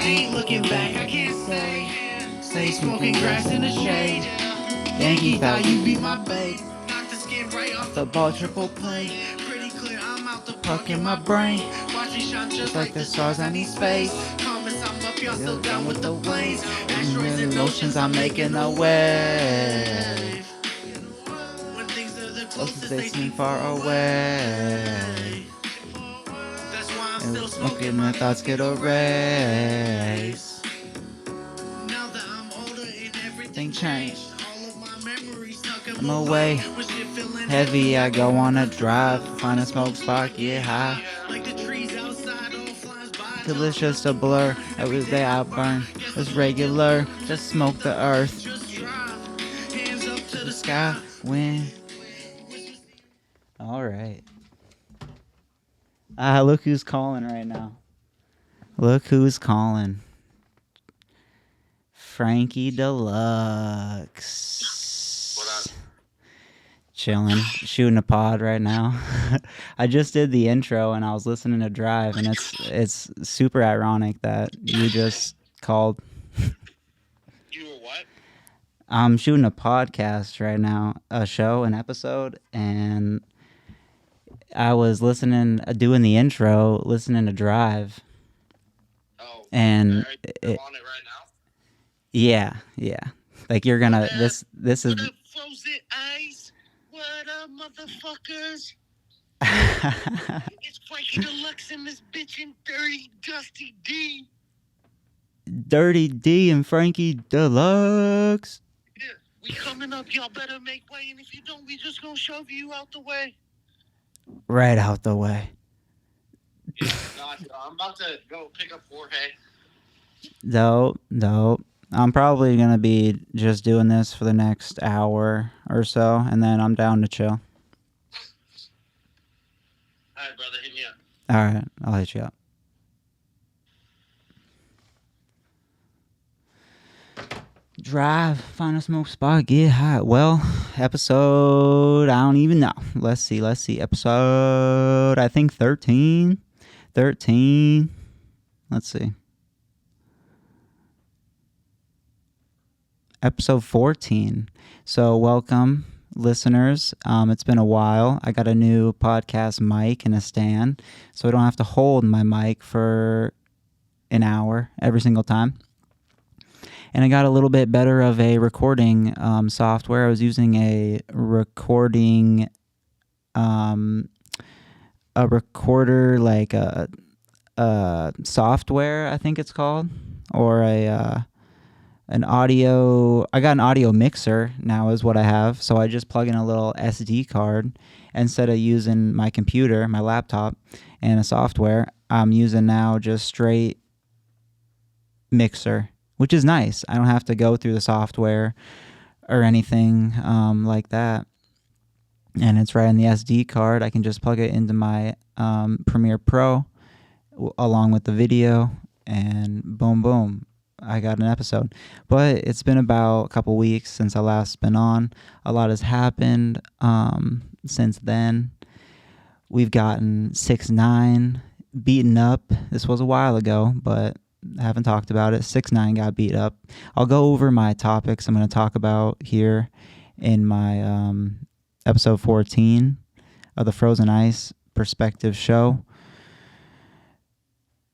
ain't looking back, I can't say. Stay smoking grass in the shade. Yankee thought you beat my bait. Knocked the skin right off the ball, triple play. Pretty clear, I'm out the puck in my brain. Watch me shine just like the stars, I need space. Comments, I'm up, y'all still down with the blaze. Asteroids and oceans, I'm making a wave. When things are the closest, they seem far away. That's why I'm still smoking, my thoughts get erased. Now that I'm older and everything changed, all of my memories tuck them away. When shit feeling heavy, I go on a drive, find a smoke spot, get high. Like the trees outside, all flies by. Till it's just a blur. Every day I burn. It's regular. Just smoke the earth. Just drive. Hands up to the sky. When. All right. Look who's calling right now. Look who's calling. Frankie Deluxe. What up? Chilling, shooting a pod right now. I just did the intro and I was listening to Drive, and it's super ironic that you just called. You were what? I'm shooting a podcast right now, an episode, and I was doing the intro, listening to Drive. Oh, and you're on it right now? Yeah. Like you're gonna this is. What up, frozen ice? What up, motherfuckers? It's Frankie Deluxe in this bitch and Dirty Dusty D. Dirty D and Frankie Deluxe. Yeah, we coming up. Y'all better make way, and if you don't, we just gonna shove you out the way. Right out the way. Yeah, I'm about to go pick up Jorge. Dope. I'm probably going to be just doing this for the next hour or so, and then I'm down to chill. All right, brother, hit me up. All right, I'll hit you up. Drive, find a smoke spot, get hot. Well, episode, I don't even know. Let's see. Episode, I think 13. Let's see. Episode 14. So welcome, listeners. It's been a while. I got a new podcast mic and a stand, so I don't have to hold my mic for an hour every single time. And I got a little bit better of a recording software. I was using a recording, a recorder, like a software, I think it's called, or an audio. I got an audio mixer now is what I have. So I just plug in a little SD card instead of using my computer, my laptop, and a software. I'm using now just straight mixer, which is nice. I don't have to go through the software or anything like that. And it's right on the SD card. I can just plug it into my Premiere Pro along with the video, and boom, I got an episode. But it's been about a couple weeks since I last been on. A lot has happened since then. We've gotten 6ix9ine beaten up. This was a while ago, but I haven't talked about it. 6ix9ine got beat up. I'll go over my topics I'm going to talk about here in my episode 14 of the Frozen Ice Perspective Show.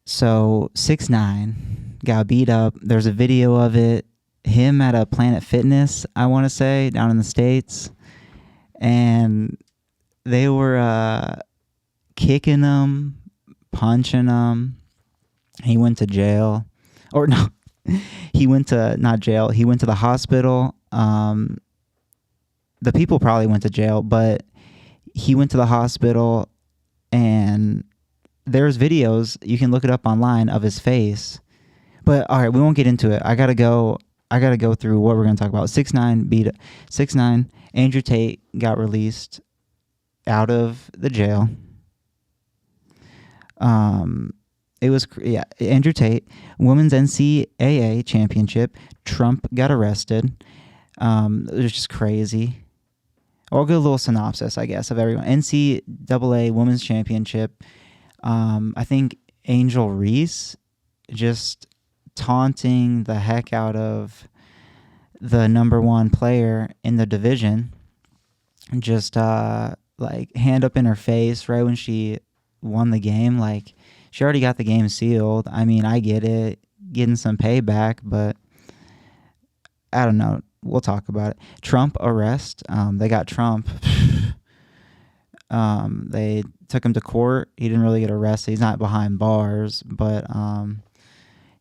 So 6ix9ine got beat up. There's a video of it. Him at a Planet Fitness, I want to say, down in the States. And they were kicking him, punching him. He went to jail. Or no, he went to, not jail, he went to the hospital. The people probably went to jail, but he went to the hospital, and there's videos, you can look it up online, of his face. But all right, we won't get into it. I gotta go through what we're gonna talk about. 6ix9ine. Andrew Tate got released out of the jail. Andrew Tate, women's NCAA championship. Trump got arrested. It was just crazy. I'll get a little synopsis, I guess, of everyone. NCAA women's championship. I think Angel Reese just taunting the heck out of the number one player in the division. Just like hand up in her face right when she won the game. Like, she already got the game sealed. I mean, I get it, getting some payback, but I don't know. We'll talk about it. Trump arrest. They got Trump. They took him to court. He didn't really get arrested. He's not behind bars, but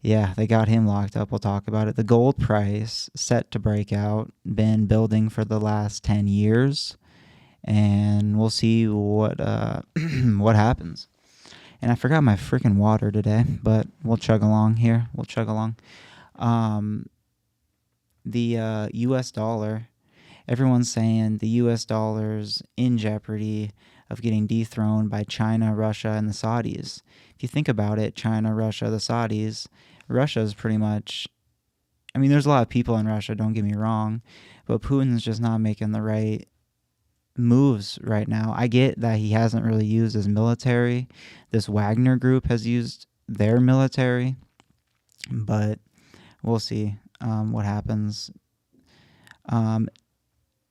yeah, they got him locked up. We'll talk about it. The gold price set to break out. Been building for the last 10 years, and we'll see what what happens. And I forgot my freaking water today, but we'll chug along here. We'll chug along. The U.S. dollar. Everyone's saying the U.S. dollar's in jeopardy of getting dethroned by China, Russia, and the Saudis. If you think about it, China, Russia, the Saudis, Russia's pretty much... I mean, there's a lot of people in Russia, don't get me wrong, but Putin's just not making the right moves right now. I get that he hasn't really used his military. This Wagner group has used their military, but we'll see what happens.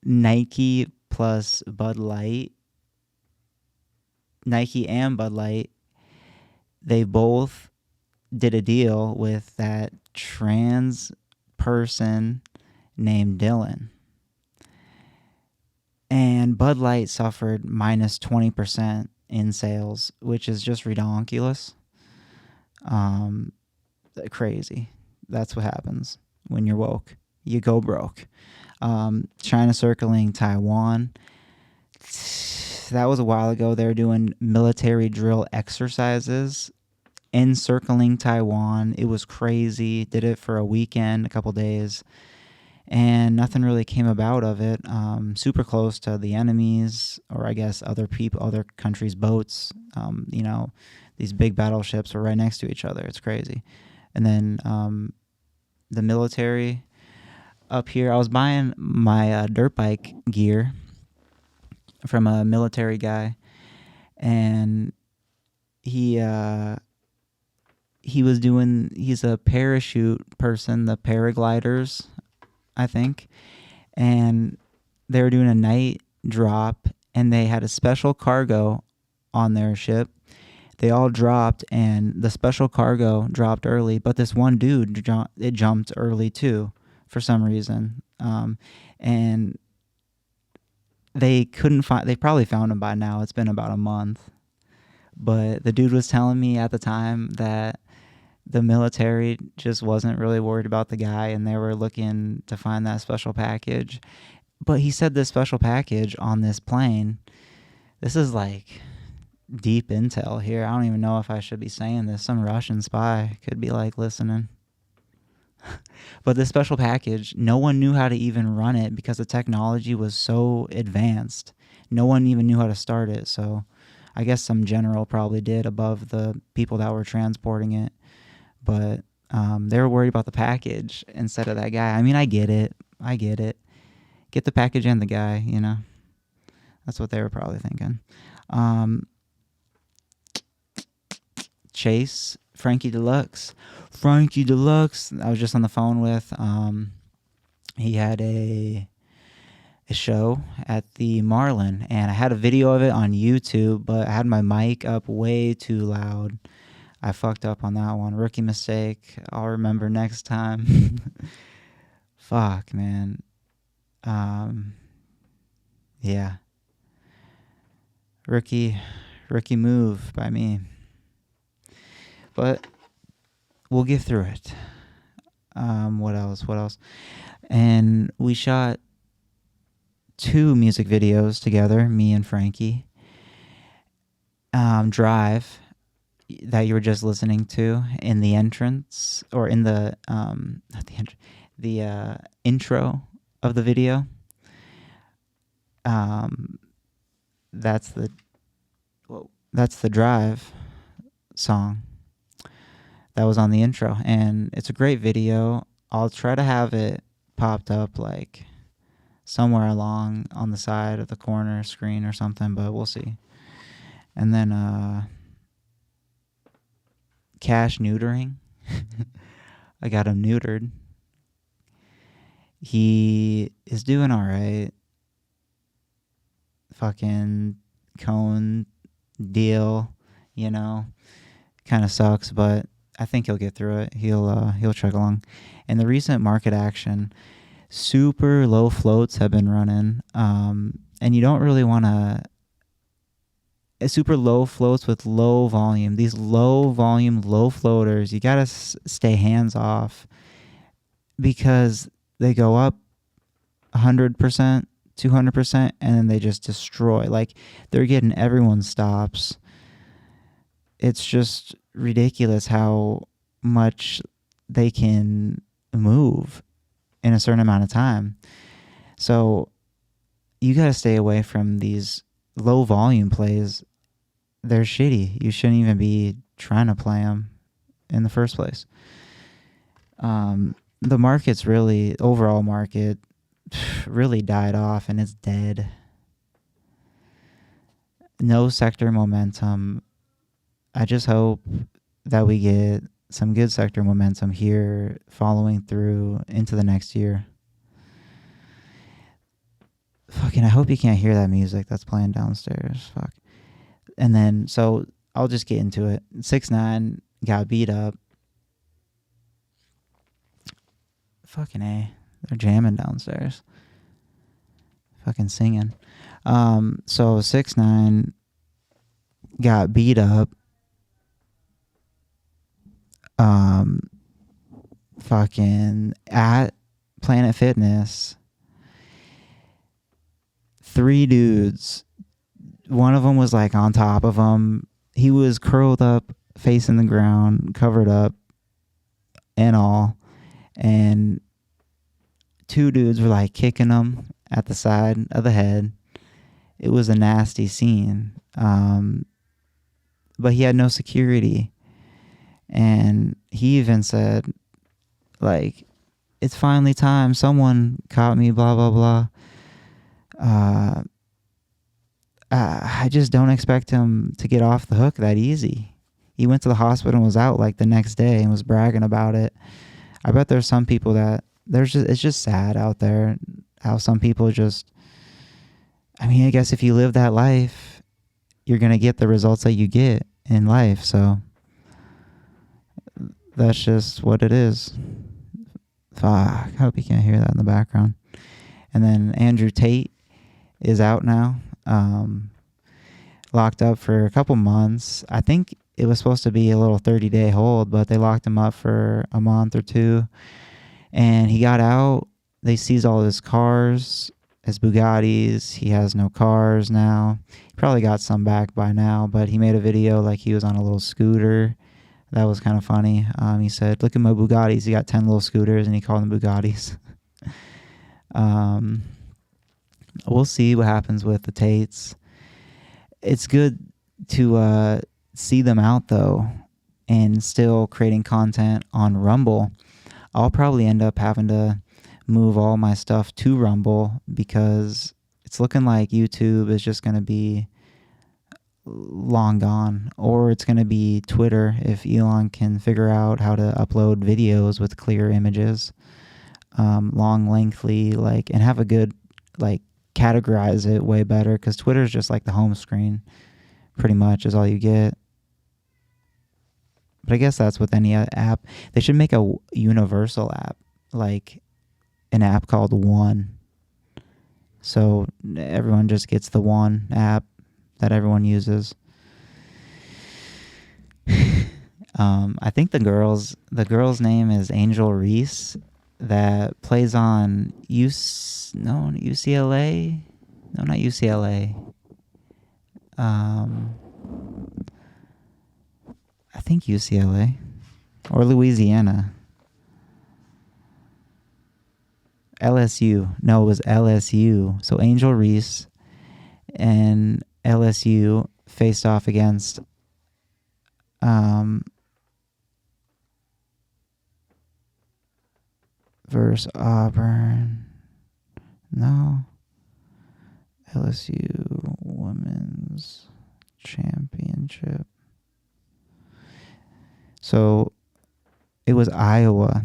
Nike plus Bud Light, Nike and Bud Light, they both did a deal with that trans person named Dylan. And Bud Light suffered minus 20% in sales, which is just redonkulous. Crazy. That's what happens when you're woke. You go broke. China circling Taiwan. That was a while ago. They were doing military drill exercises encircling Taiwan. It was crazy. Did it for a weekend, a couple days, and nothing really came about of it. Super close to the enemies, or I guess other people, other countries' boats. These big battleships were right next to each other. It's crazy. And then the military up here. I was buying my dirt bike gear from a military guy, and he's a parachute person, the paragliders, I think, and they were doing a night drop, and they had a special cargo on their ship. They all dropped, and the special cargo dropped early, but this one dude jumped early too for some reason, and they couldn't find. They probably found him by now. It's been about a month, but the dude was telling me at the time that the military just wasn't really worried about the guy, and they were looking to find that special package. But he said this special package on this plane. This is like deep intel here. I don't even know if I should be saying this. Some Russian spy could be like listening. But this special package, no one knew how to even run it because the technology was so advanced. No one even knew how to start it. So I guess some general probably did above the people that were transporting it. But they were worried about the package instead of that guy. I mean, I get it. Get the package and the guy, you know. That's what they were probably thinking. Chase, Frankie Deluxe. I was just on the phone with. He had a show at the Marlin, and I had a video of it on YouTube, but I had my mic up way too loud. I fucked up on that one. Rookie mistake. I'll remember next time. Fuck, man. Yeah. Rookie move by me. But we'll get through it. What else? And we shot 2 music videos together, me and Frankie. Drive, that you were just listening to in the entrance, or in the not the entrance, the intro of the video. That's the Drive song that was on the intro, and it's a great video. I'll try to have it popped up like somewhere along on the side of the corner screen or something, but we'll see. And then cash neutering. I got him neutered. He is doing all right. Fucking cone deal, you know, kind of sucks, but I think he'll get through it. He'll chug along. And the recent market action, super low floats have been running, and you don't really want to. Super low floats with low volume. These low volume, low floaters, you gotta stay hands off because they go up 100%, 200%, and then they just destroy. Like they're getting everyone's stops. It's just ridiculous how much they can move in a certain amount of time. So you got to stay away from these low volume plays. They're shitty. You shouldn't even be trying to play them in the first place. The market's really, overall market, really died off and it's dead. No sector momentum. I just hope that we get some good sector momentum here following through into the next year. Fucking, I hope you can't hear that music that's playing downstairs. Fuck. And then, so I'll just get into it. 6ix9ine got beat up. Fucking A. They're jamming downstairs. Fucking singing. So 6ix9ine got beat up. Fucking at Planet Fitness. 3 dudes. One of them was like on top of him. He was curled up, facing the ground, covered up, and all. And 2 dudes were like kicking him at the side of the head. It was a nasty scene. But he had no security. And he even said, like, it's finally time. Someone caught me, blah, blah, blah. I just don't expect him to get off the hook that easy. He went to the hospital and was out like the next day and was bragging about it. I bet there's some people that it's just sad out there how some people just, I mean, I guess if you live that life, you're going to get the results that you get in life. So that's just what it is. Fuck, I hope you can't hear that in the background. And then Andrew Tate is out now. Locked up for a couple months. I think it was supposed to be a little 30-day hold, but they locked him up for a month or 2. And he got out. They seized all his cars, his Bugattis. He has no cars now. He probably got some back by now, but he made a video like he was on a little scooter. That was kind of funny. He said, look at my Bugattis. He got 10 little scooters, and he called them Bugattis. We'll see what happens with the Tates. It's good to see them out, though, and still creating content on Rumble. I'll probably end up having to move all my stuff to Rumble because it's looking like YouTube is just going to be long gone, or it's going to be Twitter if Elon can figure out how to upload videos with clear images, long, lengthy, like, and have a good, like, categorize it way better, because Twitter is just like the home screen pretty much is all you get. But I guess that's with any app. They should make a universal app, like an app called One, so everyone just gets the one app that everyone uses. I think the girl's name is Angel Reese, that plays on UCLA. No, not UCLA. I think UCLA or Louisiana. LSU. No, it was LSU. So Angel Reese and LSU faced off against versus Auburn. No. LSU Women's Championship. So It was Iowa.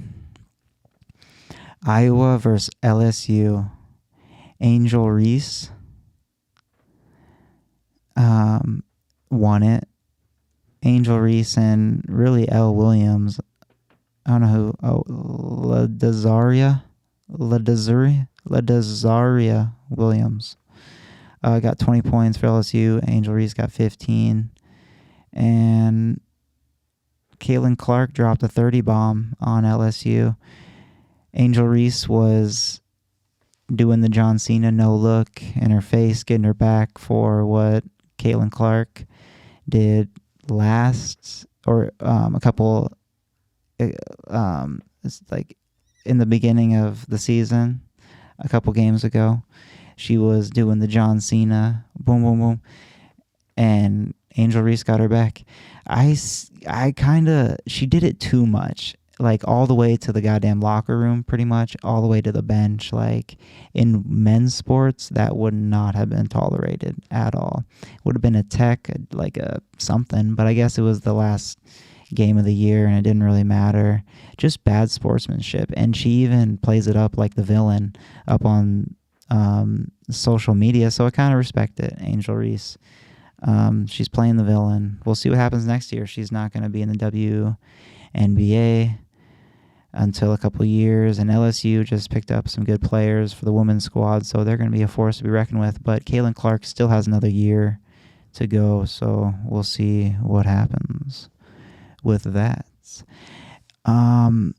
Iowa versus LSU. Angel Reese won it. Angel Reese and really L. Williams. I don't know who. Oh, Ladazaria Williams. Got 20 points for LSU. Angel Reese got 15. And Caitlin Clark dropped a 30 bomb on LSU. Angel Reese was doing the John Cena no look in her face, getting her back for what Caitlin Clark did last, or a couple, it's like in the beginning of the season, a couple games ago. She was doing the John Cena boom, boom, boom, and Angel Reese got her back. She did it too much. Like all the way to the goddamn locker room, pretty much, all the way to the bench. Like in men's sports, that would not have been tolerated at all. It would have been a tech, like a something, but I guess it was the last game of the year and it didn't really matter. Just bad sportsmanship. And she even plays it up like the villain up on social media, so I kind of respect it, Angel Reese. She's playing the villain. We'll see what happens next year. She's not going to be in the WNBA until a couple years, and LSU just picked up some good players for the women's squad, so they're going to be a force to be reckoned with. But Caitlin Clark still has another year to go, so we'll see what happens with that. And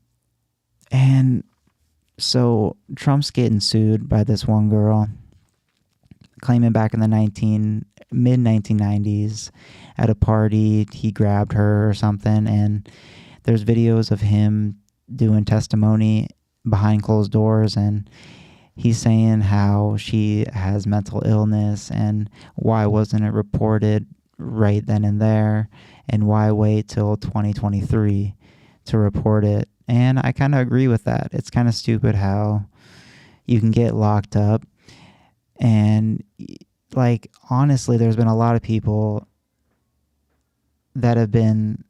so Trump's getting sued by this one girl, claiming back in the mid 1990s at a party he grabbed her or something, and there's videos of him doing testimony behind closed doors, and he's saying how she has mental illness and why wasn't it reported right then and there, and why wait till 2023 to report it. And I kind of agree with that. It's kind of stupid how you can get locked up, and like honestly there's been a lot of people that have been,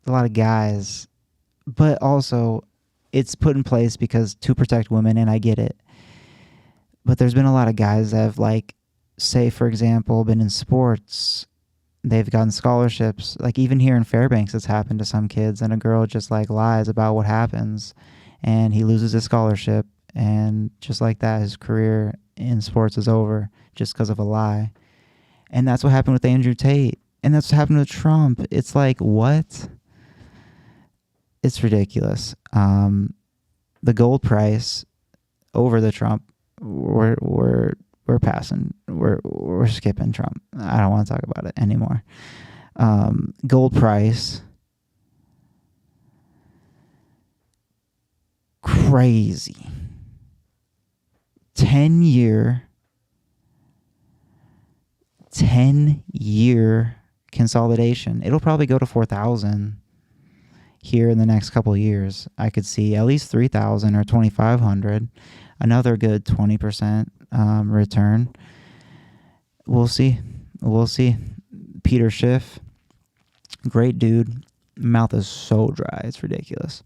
a lot of guys, but also it's put in place because to protect women, and I get it, but there's been a lot of guys that have, like, say for example, been in sports, they've gotten scholarships, like even here in Fairbanks it's happened to some kids, and a girl just like lies about what happens and he loses his scholarship, and just like that his career in sports is over just because of a lie. And that's what happened with Andrew Tate, and that's what happened with Trump. It's like, what? It's ridiculous. The gold price over the Trump, we're passing. We're skipping Trump. I don't want to talk about it anymore. Gold price, crazy. 10-year consolidation. It'll probably go to 4,000 here in the next couple of years. I could see at least 3,000 or 2,500. Another good 20% return. We'll see. Peter Schiff, great dude. Mouth is so dry, it's ridiculous.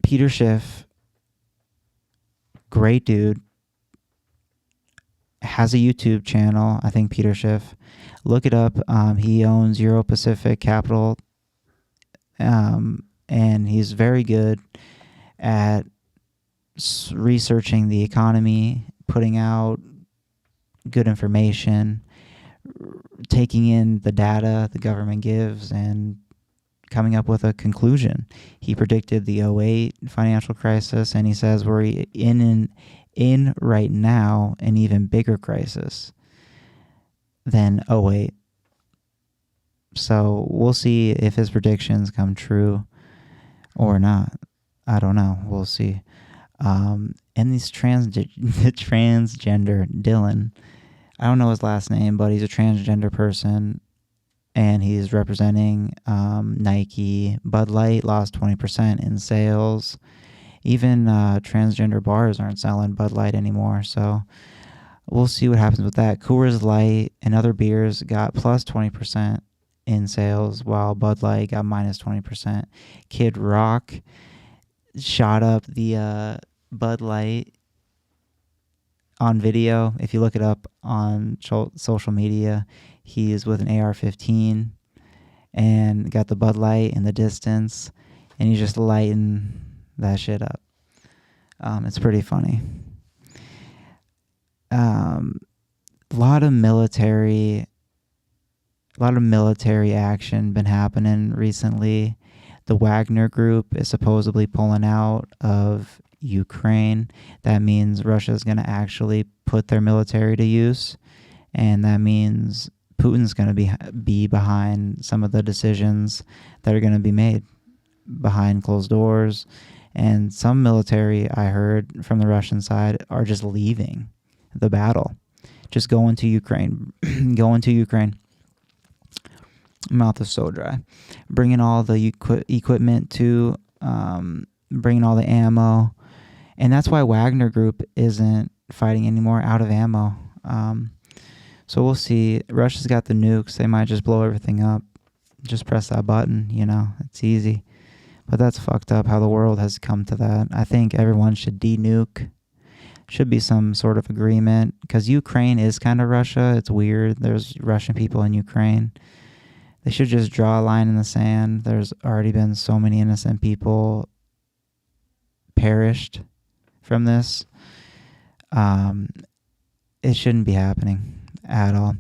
Peter Schiff, great dude, has a YouTube channel. I think Peter Schiff, look it up. He owns Euro Pacific Capital, and he's very good at researching the economy, putting out good information, taking in the data the government gives, and coming up with a conclusion. He predicted the 2008 financial crisis, and he says we're in right now an even bigger crisis than 2008. So we'll see if his predictions come true or not. I don't know. We'll see. And this transgender Dylan, I don't know his last name, but he's a transgender person, and he's representing Nike. Bud Light lost 20% in sales. Even transgender bars aren't selling Bud Light anymore, so we'll see what happens with that. Coors Light and other beers got plus 20% in sales, while Bud Light got minus 20%. Kid Rock shot up the Bud Light on video. If you look it up on social media, he is with an AR-15 and got the Bud Light in the distance, and he's just lighting that shit up. It's pretty funny. A lot of military action been happening recently. The Wagner Group is supposedly pulling out of Ukraine. That means Russia is going to actually put their military to use, and that means Putin's going to be behind some of the decisions that are going to be made behind closed doors. And some military, I heard from the Russian side, are just leaving the battle, just going to Ukraine, Mouth is so dry. Bringing all the equipment to, bringing all the ammo. And that's why Wagner Group isn't fighting anymore, out of ammo. So we'll see. Russia's got the nukes. They might just blow everything up. Just press that button, it's easy. But that's fucked up how the world has come to that. I think everyone should de-nuke. Should be some sort of agreement, because Ukraine is kind of Russia. It's weird. There's Russian people in Ukraine. They should just draw a line in the sand. There's already been so many innocent people perished from this. It shouldn't be happening at all.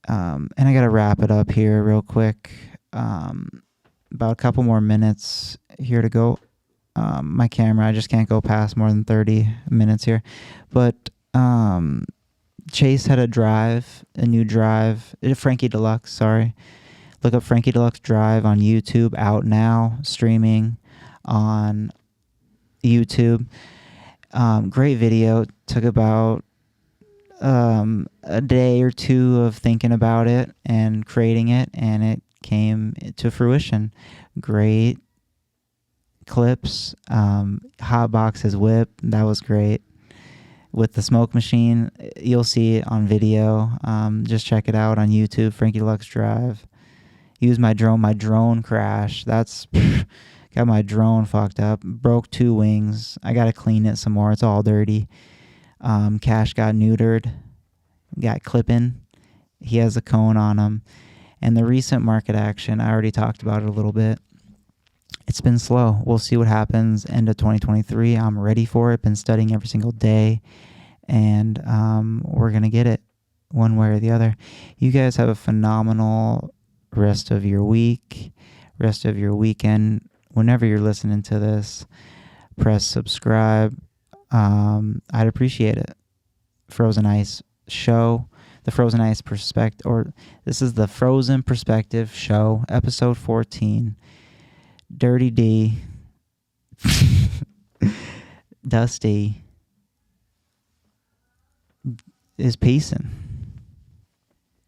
And I got to wrap it up here real quick. About a couple more minutes here to go. My camera, I just can't go past more than 30 minutes here. But Chase had a new drive, Frankie Deluxe, sorry. Look up Frankie Deluxe Drive on YouTube, out now, streaming on YouTube. Great video. Took about a day or two of thinking about it and creating it, and it came to fruition. Great clips. Hotbox his whip, that was great. With the smoke machine, you'll see it on video. Just check it out on YouTube, Frankie Deluxe Drive. Use my drone crashed. That's got my drone fucked up. Broke 2 wings. I gotta clean it some more. It's all dirty. Cash got neutered. Got clipping. He has a cone on him. And the recent market action, I already talked about it a little bit. It's been slow. We'll see what happens end of 2023. I'm ready for it. Been studying every single day. And we're going to get it one way or the other. You guys have a phenomenal rest of your week, rest of your weekend. Whenever you're listening to this, press subscribe. I'd appreciate it. Frozen Ice Show, the Frozen Ice Perspective, or this is the Frozen Perspective Show, episode 14. Dirty D, Dusty is peacing.